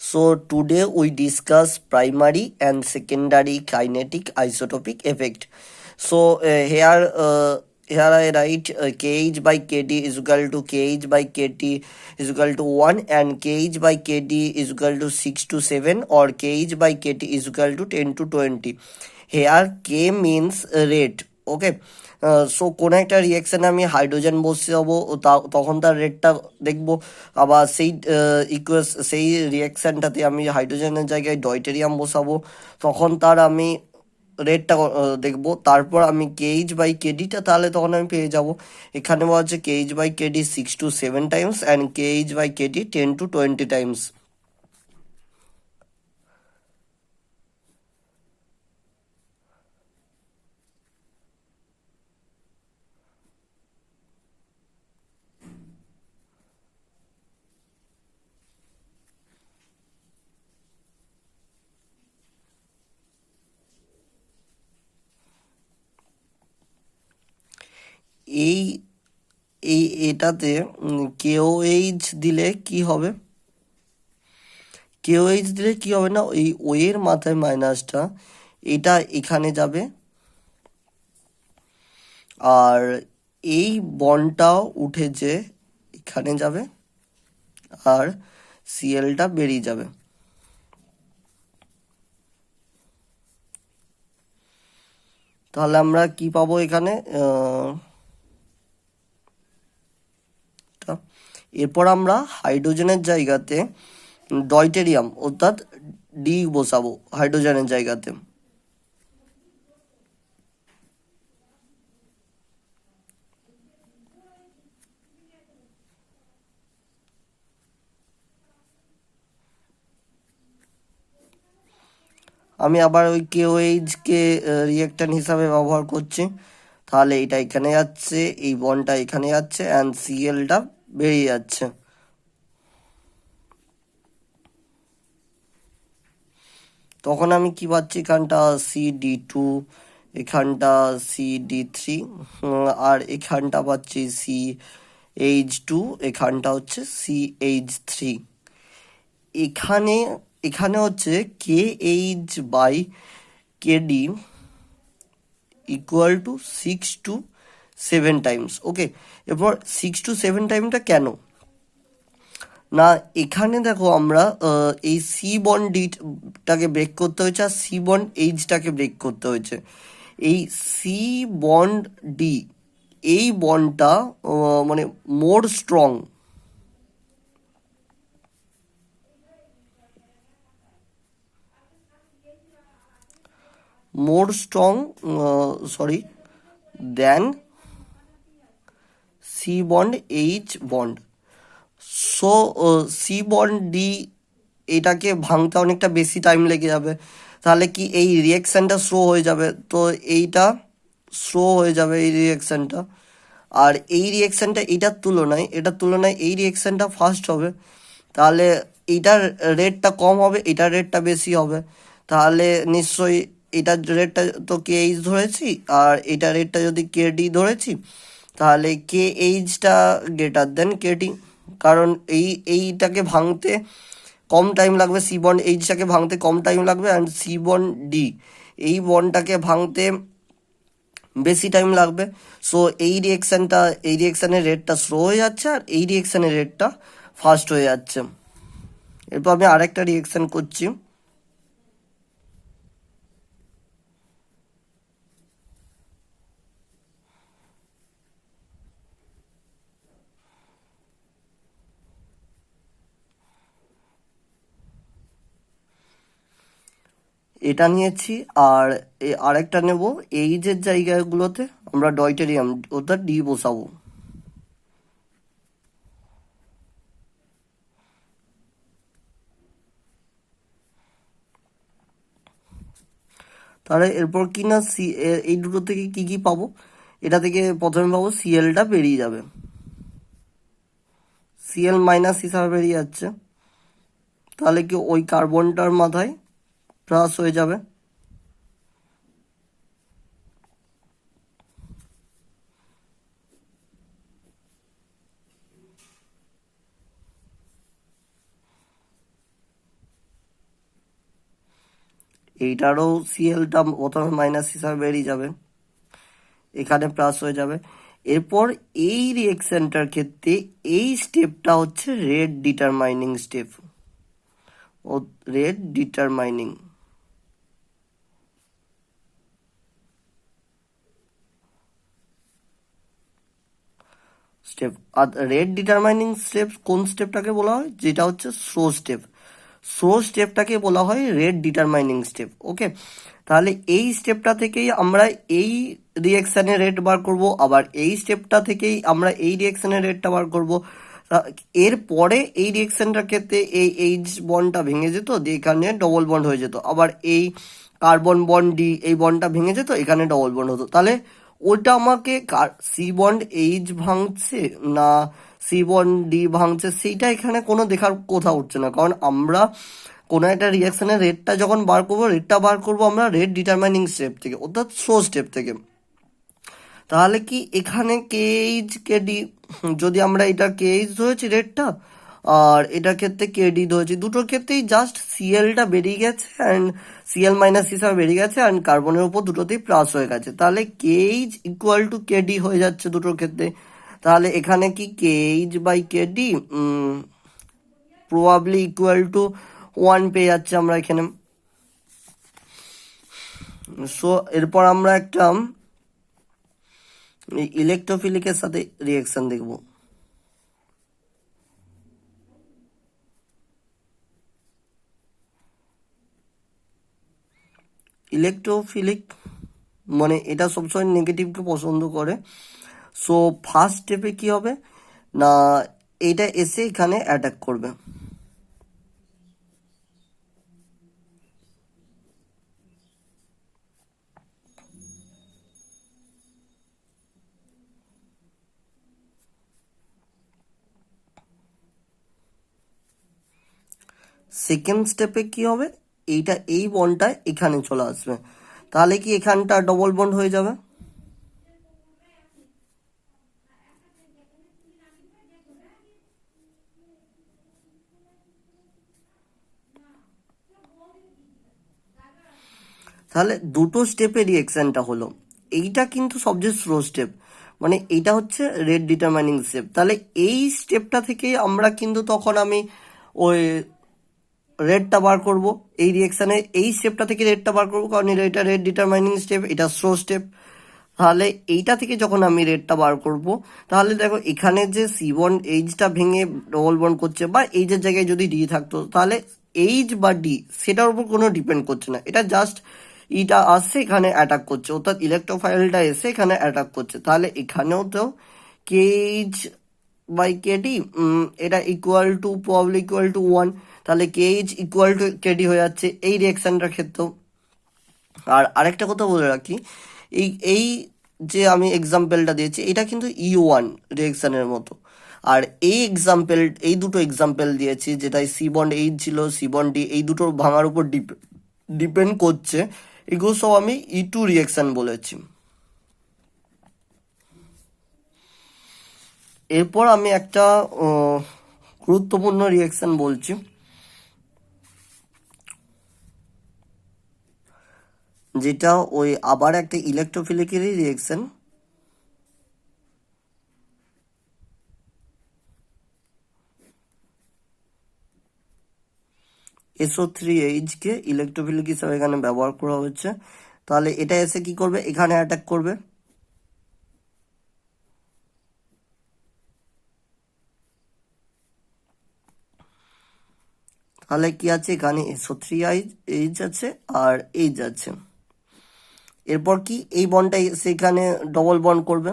So today we discuss primary and secondary kinetic isotopic effect. So here I write kh by kd is equal to kh by kt is equal to 1 and kh by kd is equal to 6 to 7 or kh by kt is equal to 10 to 20. Here k means rate. Okay. So কোনো একটা রিয়াকশানে আমি hydrogen বসাবো তখন তার রেটটা দেখবো। আবার সেই রিয়াকশানটাতে আমি হাইড্রোজেনের জায়গায় ডয়টেরিয়াম বসাবো, তখন তার আমি রেটটা দেখবো। তারপর আমি কেইচ বাই কেডিটা তাহলে তখন আমি পেয়ে যাব। এখানে বলা হচ্ছে KH by KD 6 to 7 times and KH by KD 10 to 20 times. এই এটাতে কেওএইচ দিলে কি হবে? কেওএইচ দিলে কি হবে না, এই ওয়ের মাথায় মাইনাসটা এটা এখানে যাবে, আর এই বন্ডটাও উঠে যে এখানে যাবে, আর সিএলটা বেরিয়ে যাবে। তাহলে আমরা কি পাবো এখানে? এরপর আমরা হাইড্রোজেনের জায়গাতে ডয়টেরিয়াম অর্থাৎ ডি বসাবো হাইড্রোজেনের জায়গাতে। আমি আবার ওই কেওএইচকে রিয়েক্ট্যান্ট হিসাবে ব্যবহার করছি। তাহলে এটা এখানে যাচ্ছে, এই বন্ডটা এখানে যাচ্ছে অ্যান্ড সিএলটা বেরিয়ে যাচ্ছে। তখন আমি কি পাচ্ছি? এখানটা CD2, এখানটা CD3, আর এখানটা পাচ্ছি CH2, এখানটা হচ্ছে CH3। এখানে এখানে হচ্ছে KH by KD equal to 6 to 7 times. Okay, এরপর 6 to 7 টাইমটা কেন না? এখানে দেখো আমরা এই সি বন্ড ডিটাকে ব্রেক করতে হয়েছে আর সি বন্ড এইচটাকে ব্রেক করতে হয়েছে। এই সি বন্ড ডি এই বন্ডটা মানে more strong, sorry then C bond H bond. So C bond D এটাকে ভাঙতে অনেকটা বেশি টাইম লেগে যাবে। তাহলে কি এই রিয়াকশানটা স্লো হয়ে যাবে, তো এইটা স্লো হয়ে যাবে এই রিয়াকশানটা। আর এই রিয়াকশানটা এটার তুলনায় এই রিয়াকশানটা ফাস্ট হবে। তাহলে এইটার রেটটা কম হবে, এটার রেটটা বেশি হবে। তাহলে নিশ্চয়ই এটার রেটটা তো কে এইচ ধরেছি, আর এটার রেটটা যদি কে ডি ধরেছি, তাহলে কে এইচটা গ্রেটার দেন কেটি। কারণ এইটাকে ভাঙতে কম টাইম লাগবে, সি বন্ড এইচটাকে ভাঙতে কম টাইম লাগবে, অ্যান্ড সি বন্ড ডি এই বন্ডটাকে ভাঙতে বেশি টাইম লাগবে। সো এই রিয়েকশানের রেটটা স্লো হয়ে যাচ্ছে, আর এই রিয়েকশানের রেটটা ফাস্ট হয়ে যাচ্ছে। এরপর আমি আরেকটা রিয়েকশান করছি। এটা নিয়েছি, আর আরেকটা নেব এইচের জায়গাগুলোতে আমরা ডয়টেরিয়াম অর্থাৎ ডি বসাবো। তাহলে এরপর কি না এই দুটো থেকে কি কি পাবো? এটা থেকে প্রথমে পাবো সিএলটা বেরিয়ে যাবে, সিএল মাইনাস হিসাবে বেরিয়ে যাচ্ছে। তাহলে কি ওই কার্বনটার মাথায় প্লাস হয়ে যাবে। এইটারও সিএলটা প্রথমে মাইনাস হিসাবে বেরিয়ে যাবে, এখানে প্লাস হয়ে যাবে। এরপর এই রিয়েকশনটার ক্ষেত্রে এই স্টেপটা হচ্ছে রেট ডিটারমাইনিং স্টেপ, ও রেট ডিটারমাইনিং স্টেপ। আর রেট ডিটারমাইনিং স্টেপ কোন স্টেপটাকে বলা হয়, যেটা হচ্ছে স্লো স্টেপ, স্লো স্টেপটাকে বলা হয় রেট ডিটারমাইনিং স্টেপ। ওকে, তাহলে এই স্টেপটা থেকেই আমরা এই রিয়েকশনের রেট বার করব, আবার এই স্টেপটা থেকেই আমরা এই রিয়েকশনের রেটটা বার করব। এরপরে এই রিয়েকশনটার ক্ষেত্রে এই এইচ বন্ডটা ভেঙে যেত, দিয়ে এখানে ডবল বন্ড হয়ে যেত, আবার এই কার্বন বন্ড ডি এই বন্ডটা ভেঙে যেত, এখানে ডবল বন্ড হতো। তাহলে ওটা আমাকে সি বন্ড এইচ ভাঙছে না সি বন্ড ডি ভাঙছে সেইটা এখানে কোনো দেখার কথা উঠছে না, কারণ আমরা কোনো একটা রিয়াকশনের রেটটা যখন বার করবো, রেটটা বার করবো আমরা রেট ডিটারমাইনিং স্টেপ থেকে, অর্থাৎ স্লো স্টেপ থেকে। তাহলে কি এখানে কেএইচ কেডি, যদি আমরা এটা কেএইচ ধরেছি রেটটা, আর এটার ক্ষেত্রে কেডি ধরেছি, দুটোর ক্ষেত্রেই জাস্ট সিএলটা বেরিয়ে গেছে অ্যান্ড সিএল মাইনাস হিসাবে বেরিয়ে গেছে, অ্যান্ড কার্বনের উপর দুটোতেই প্লাস হয়ে গেছে। তাহলে কেএইচ ইকুয়াল টু কেডি হয়ে যাচ্ছে দুটোর ক্ষেত্রে। তাহলে এখানে কি K H by K D probably equal to 1 পেয়ে যাচ্ছে আমরা এখানে। সো এরপর আমরা একটা ইলেকট্রোফিলিকের সাথে রিয়েকশন দেখব। ইলেকট্রোফিলিক মানে এটা সবসময় নেগেটিভকে পছন্দ করে। সো ফার্স্ট স্টেপে কি হবে না, এটা এসে এখানে অ্যাটাক করবে। সেকেন্ড স্টেপে কি হবে, এইটা এই বন্ডটা এখানে চলে আসবে, তাহলে কি এখানটা ডবল বন্ড হয়ে যাবে। তাহলে দুটো স্টেপে রিয়েকশনটা হলো, এইটা কিন্তু সবচেয়ে স্লো স্টেপ, মানে এইটা হচ্ছে রেট ডিটারমাইনিং স্টেপ। তাহলে এই স্টেপটা থেকে আমরা কিন্তু তখন আমি ওই রেটটা বার করব, এই রিয়েকশানে এই স্টেপটা থেকে রেটটা বার করবো, কারণ এটা রেট ডিটারমাইনিং স্টেপ, এটা স্লো স্টেপ। তাহলে এইটা থেকে যখন আমি রেটটা বার করব, তাহলে দেখো এখানে যে সি বন্ড এইচটা ভেঙে ডবল বন্ড করছে, বা এইচের জায়গায় যদি ডি থাকতো, তাহলে এইচ বা ডি সেটার উপর কোনো ডিপেন্ড করছে না, এটা জাস্ট ইটা আসছে এখানে অ্যাটাক করছে, অর্থাৎ ইলেকট্রোফাইলটা এসে এখানে অ্যাটাক করছে। তাহলে এখানেও তো কেএইচ বাই কেডি এটা equal to probably equal to 1, তাহলে কেএইচ ইকুয়াল টু কেডি হয়ে যাচ্ছে এই রিয়েকশনটার ক্ষেত্রেও। আর আরেকটা কথা বলে রাখি, এই এই যে আমি এক্সাম্পলটা দিয়েছি এটা কিন্তু E1 রিয়েকশনের মতো, আর এই দুটো এক্সাম্পল দিয়েছি যেটাই সি বন্ড এইচ ছিল, সি বন্ড ডি, এই দুটোর ভাঙার উপর ডিপেন্ড করছে, এগুলো সব আমি E2 রিয়েকশন বলেছি। এরপর আমি একটা গুরুত্বপূর্ণ রিয়েকশন বলছি, যেটা ওই আবার একটা ইলেকট্রোফিলিকেরই রিয়েকশন। SO3H কে ইলেকট্রোফিলিক হিসাবে এখানে ব্যবহার করা হচ্ছে। তাহলে এটা এসে কি করবে, এখানে অ্যাটাক করবে। তাহলে কি আছে, এখানে SO3H আছে আর এইচ আছে। এরপর কি এই বন্ডটা সেখানে ডবল বন্ড করবে,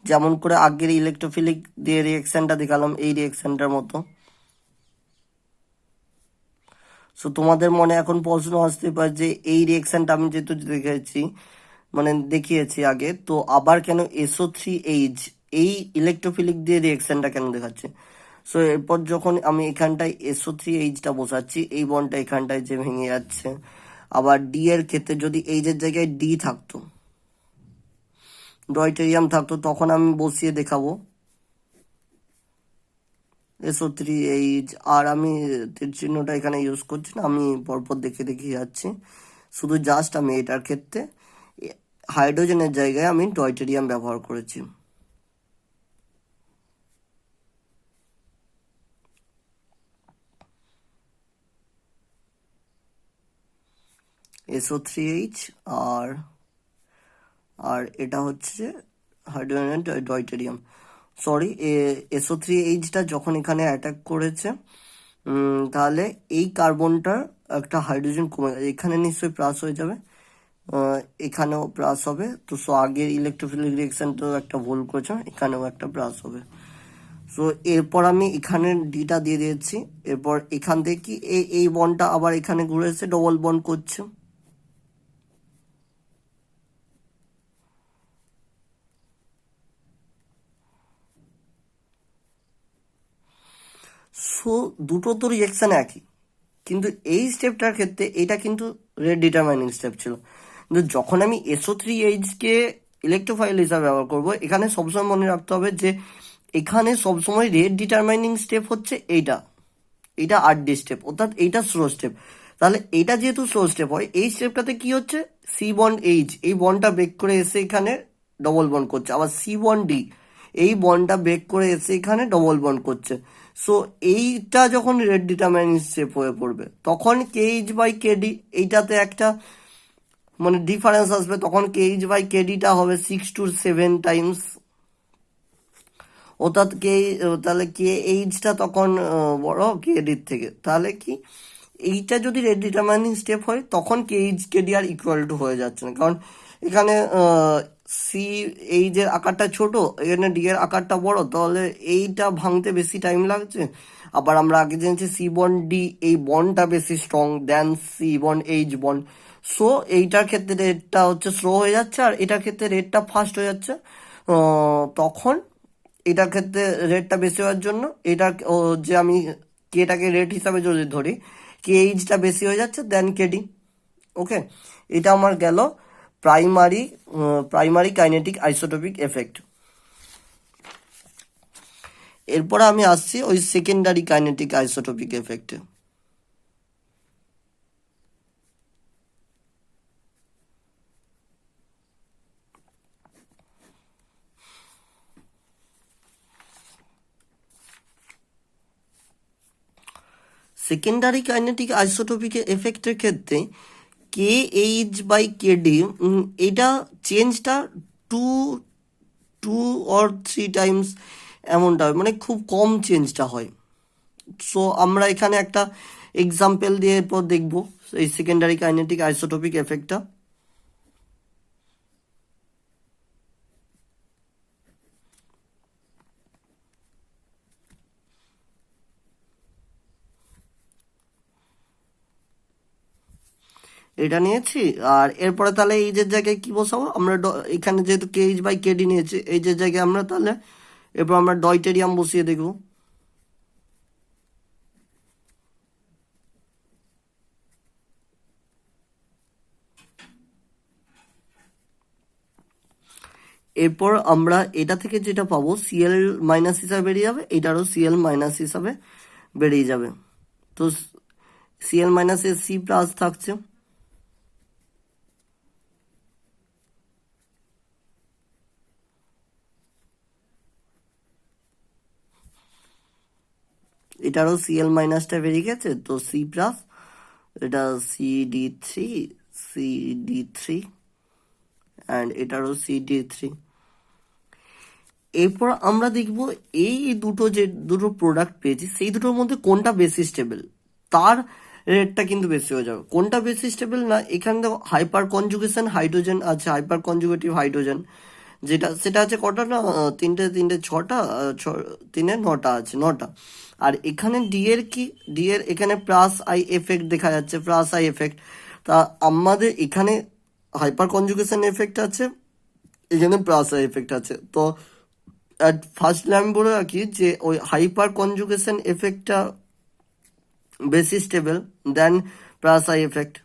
যেমন করে আগের ইলেকট্রোফিলিক দিয়ে রিয়েকশনটা দেখালাম এই রিয়েকশনটার মতো। সো তোমাদের মনে এখন প্রশ্ন আসতে পারে যে এই রিয়েকশনটা আমি যেহেতু দেখেছি মানে দেখিয়েছি আগে, তো আবার কেন SO3H এই ইলেকট্রোফিলিক দিয়ে রিয়েকশনটা কেন দেখাচ্ছে। সো এরপর যখন আমি এখানটায় SO3Hটা বসাচ্ছি, এই বন্ডটা এখানটায় যে ভেঙে যাচ্ছে, আবার ডি এর ক্ষেত্রে যদি এইচের জায়গায় ডি থাকতো, ডয়টেরিয়াম থাকতো, তখন আমি বসিয়ে দেখাবো SO3H, আর আমি তীর চিহ্নটা এখানে ইউজ করছি না, আমি পরপর দেখে দেখে যাচ্ছি। শুধু জাস্ট আমি এটার ক্ষেত্রে হাইড্রোজেনের জায়গায় আমি ডয়টেরিয়াম ব্যবহার করেছি। SO3H, আর আর এটা হচ্ছে হাইড্রোজেন ডয়টেরিয়াম। সরি, SO3Hটা যখন এখানে অ্যাটাক করেছে, তাহলে এই কার্বনটার একটা হাইড্রোজেন কমে গেছে, এখানে নিশ্চয়ই প্লাস হয়ে যাবে, এখানেও প্লাস হবে। তো সো আগের ইলেকট্রোফিলিক রিয়েকশনটাও একটা ভুল করেছে, এখানেও একটা প্লাস হবে। সো এরপর আমি এখানে ডিটা দিয়ে দিয়েছি। এরপর এখান থেকে কি এই বন্ডটা আবার এখানে ঘুরে এসে ডবল বন্ড করছে। সো দুটো তো রিয়েকশন একই, কিন্তু এই স্টেপটার ক্ষেত্রে এটা কিন্তু রেট ডিটারমাইনিং স্টেপ ছিল। কিন্তু যখন আমি SO3H-কে ইলেকট্রোফাইল হিসাবে ব্যবহার করব, এখানে সবসময় মনে রাখতে হবে যে এখানে সবসময় রেট ডিটারমাইনিং স্টেপ হচ্ছে এইটা, এটা RD স্টেপ, অর্থাৎ এইটা স্লো স্টেপ। তাহলে এটা যেহেতু স্লো স্টেপ হয়, এই স্টেপটাতে কি হচ্ছে, C bond H এই বন্ডটা ব্রেক করে এসে এখানে ডবল বন্ড করছে, আবার C bond D এই বন্ডটা ব্রেক করে এসে এখানে ডবল বন্ড করছে। সো এইটা যখন রেট ডিটারমাইনিং স্টেপ হয়ে পড়বে, তখন KH/KD এইটাতে একটা মানে ডিফারেন্স আসবে, তখন KH/KDটা হবে 6 to 7 টাইমস, অর্থাৎ তাহলে KH-টা তখন বড় KD-র থেকে। তাহলে কি এইটা যদি রেট ডিটারমাইনিং স্টেপ হয়, তখন KH/KD আর ইকুয়াল টু হয়ে যাচ্ছে না, কারণ এখানে CH-এর আকারটা ছোট, এখানে D এর আকারটা বড়, তাহলে এইটা ভাঙতে বেশি টাইম লাগছে। আবার আমরা আগে জেনেছি C bond D এই বন্ডটা বেশি স্ট্রং দেন C bond H bond. So এইটার ক্ষেত্রে রেটটা হচ্ছে স্লো হয়ে যাচ্ছে, আর এটার ক্ষেত্রে রেটটা ফাস্ট হয়ে যাচ্ছে। তখন এটার ক্ষেত্রে রেটটা বেশি হওয়ার জন্য এটার যে আমি কেটাকে রেট হিসাবে যদি ধরি, KH-টা বেশি হয়ে যাচ্ছে দেন KD। ওকে, এটা আমার গেল primary primary kinetic isotopic effect. এরপরে আমি আসছি ওই সেকেন্ডারি কাইনেটিক আইসোটোপিক এফেক্টে। সেকেন্ডারি কাইনেটিক আইসোটোপিক এফেক্টের ক্ষেত্রে KH/KD এটা চেঞ্জটা টু 2 or 3 টাইমস এমনটা হয়, মানে খুব কম চেঞ্জটা হয়। সো আমরা এখানে একটা এক্সাম্পল দিয়ে এরপর দেখব এই সেকেন্ডারি কাইনেটিক আইসোটোপিক এফেক্টটা। এটা নিয়েছি, আর এরপরে তাহলে এই যে জায়গায় কি বসাবো আমরা, এখানে যেহেতু KH/KD নিয়েছি, এই যে জায়গায় আমরা তাহলে এরপর আমরা ডয়টেরিয়াম বসিয়ে দেখব। এরপর আমরা এটা থেকে যেটা পাবো Cl- হিসাবে বেরিয়ে যাবে, এটারও Cl- হিসাবে বেরিয়ে যাবে। তো Cl- এর C+ থাকছে। এটারও Cl- বেরিয়ে গেছে, তো C+, এটা CD3 অ্যান্ড এটারও CD3। এরপর আমরা দেখব এই দুটো প্রোডাক্ট পেয়েছি, সেই দুটোর মধ্যে কোনটা বেশি স্টেবল, তার রেটটা কিন্তু বেশি হয়ে যাবে। কোনটা বেশি স্টেবল না, এখানে দেখো হাইপার কনজুগেশন হাইড্রোজেন আছে, হাইপার কনজুগেটিভ হাইড্রোজেন সেটা আছে কটা না, তিনটে তিনটে ছটা, তিনে নটা আছে, নটা। আর এখানে ডি এর এখানে +I এফেক্ট দেখা যাচ্ছে, +I এফেক্ট। তা আমাদের এখানে হাইপার কনজুগেশন এফেক্ট আছে, এখানে +I এফেক্ট আছে। তো ফার্স্ট আমি বলে রাখি যে ওই হাইপার কনজুগেশন এফেক্টটা বেশি stable then +I effect.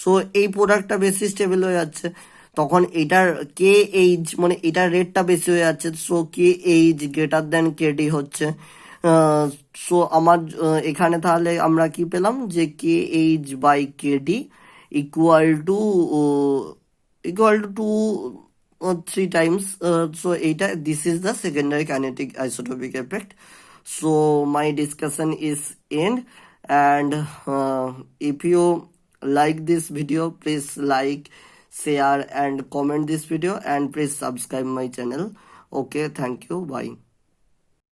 So এই প্রোডাক্টটা বেশি স্টেবল হয়ে যাচ্ছে, তখন এটার কে এইচ মানে এটার রেটটা বেশি হয়ে যাচ্ছে, so K H greater than K D হচ্ছে। সো আমার এখানে তাহলে আমরা কি পেলাম যে K H by K D equal to two 3 times, so এটা this is the secondary kinetic isotopic effect. So my discussion is end, and if you like this video, please like, share and comment this video, and please subscribe my channel. Okay, thank you, bye.